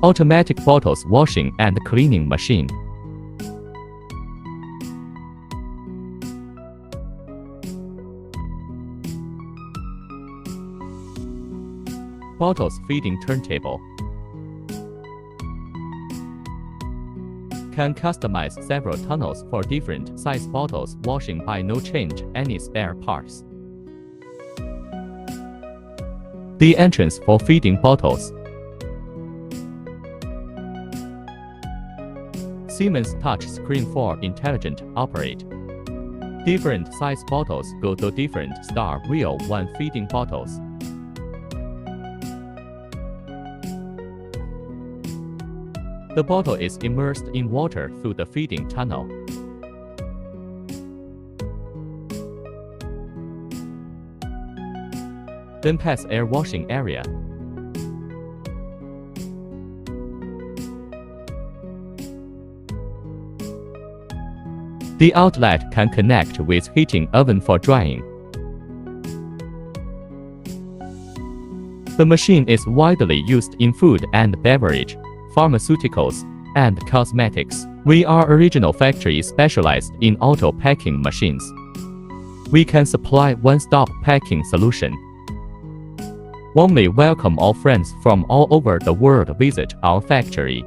Automatic bottles washing and cleaning machine. Bottles feeding turntable. Can customize several tunnels for different size bottles washing by no change any spare parts. The entrance for feeding bottles. Siemens touch screen for intelligent operate. Different size bottles go to different star wheel when feeding bottles. The bottle is immersed in water through the feeding tunnel. Then pass air washing area. The outlet can connect with heating oven for drying. The machine is widely used in food and beverage, pharmaceuticals, and cosmetics. We are original factory specialized in auto packing machines. We can supply one-stop packing solution. Warmly welcome all friends from all over the world visit our factory.